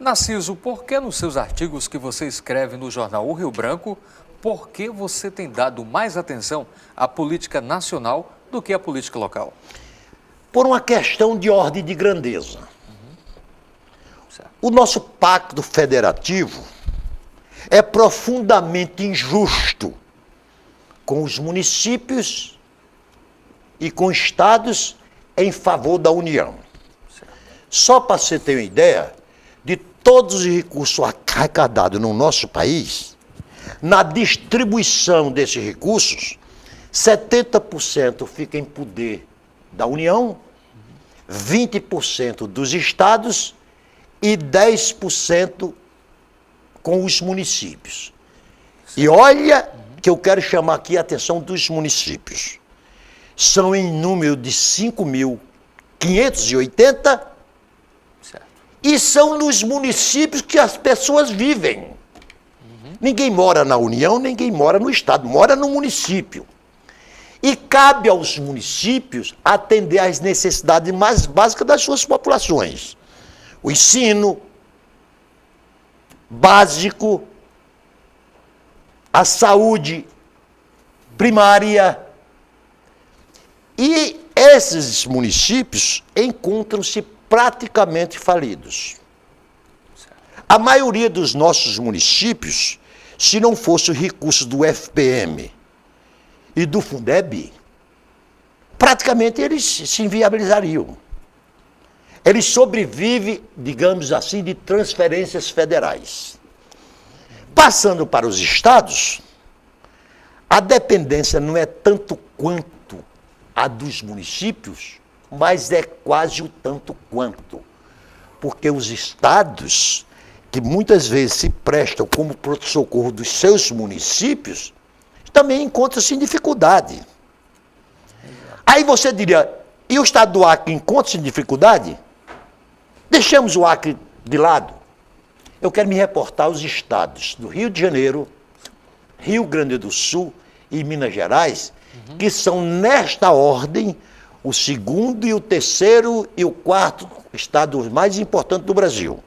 Narciso, por que nos seus artigos que você escreve no jornal O Rio Branco, por que você tem dado mais atenção à política nacional do que à política local? Por uma questão de ordem de grandeza. Certo. O nosso pacto federativo é profundamente injusto com os municípios e com estados em favor da União. Só para você ter uma ideia, de todos os recursos arrecadados no nosso país, na distribuição desses recursos, 70% fica em poder da União, 20% dos estados e 10% com os municípios. E olha que eu quero chamar aqui a atenção dos municípios. São em número de 5.580 e são nos municípios que as pessoas vivem. Ninguém mora na União, ninguém mora no estado, mora no município. E cabe aos municípios atender às necessidades mais básicas das suas populações. O ensino básico, a saúde primária. E esses municípios encontram-se praticamente falidos. A maioria dos nossos municípios, se não fosse o recurso do FPM e do Fundeb, praticamente eles se inviabilizariam. Eles sobrevivem, digamos assim, de transferências federais. Passando para os estados, a dependência não é tanto quanto a dos municípios, mas é quase o tanto quanto. Porque os estados, que muitas vezes se prestam como pronto-socorro dos seus municípios, também encontram-se em dificuldade. Aí você diria, e o estado do Acre encontra-se em dificuldade? Deixamos o Acre de lado. Eu quero me reportar aos estados do Rio de Janeiro, Rio Grande do Sul e Minas Gerais, que são, nesta ordem, o segundo e o terceiro e o quarto estado mais importante do Brasil.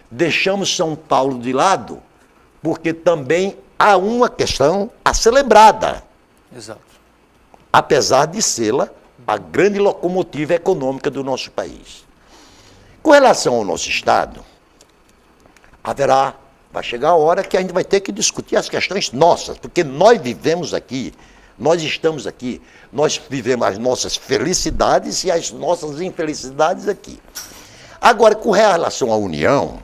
Deixamos São Paulo de lado, porque também há uma questão a ser lembrada. Exato. Apesar de ser a grande locomotiva econômica do nosso país. Com relação ao nosso estado, vai chegar a hora que a gente vai ter que discutir as questões nossas, porque nós vivemos aqui, nós estamos aqui, nós vivemos as nossas felicidades e as nossas infelicidades aqui. Agora, com relação à União,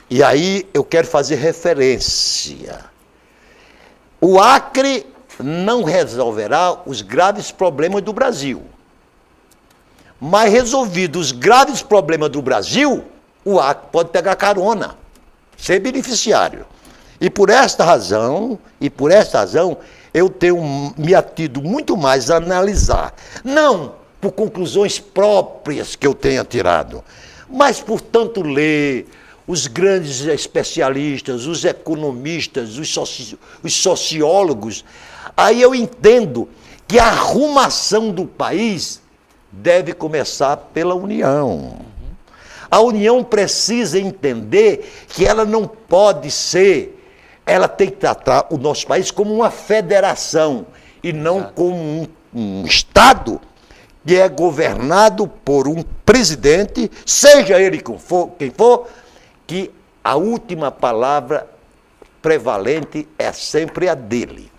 e aí eu quero fazer referência. O Acre não resolverá os graves problemas do Brasil. Mas resolvidos os graves problemas do Brasil, o Acre pode pegar carona, ser beneficiário. E por esta razão, eu tenho me atido muito mais a analisar, não por conclusões próprias que eu tenha tirado, mas por tanto ler os grandes especialistas, os economistas, os sociólogos, aí eu entendo que a arrumação do país deve começar pela União. A União precisa entender que ela não pode ser, ela tem que tratar o nosso país como uma federação e não como um Estado que é governado por um presidente, seja ele quem for, que a última palavra prevalente é sempre a dele.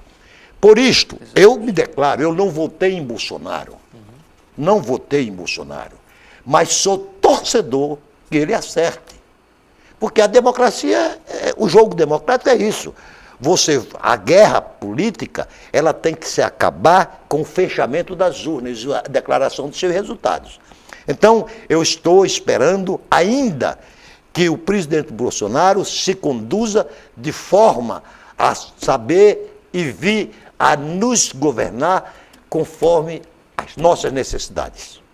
Por isto, eu me declaro, eu não votei em Bolsonaro. Não votei em Bolsonaro. Mas sou torcedor que ele acerte. Porque a democracia, o jogo democrático é isso. A guerra política, ela tem que se acabar com o fechamento das urnas, a declaração dos seus resultados. Então, eu estou esperando ainda que o presidente Bolsonaro se conduza de forma a saber e vir a nos governar conforme as nossas necessidades.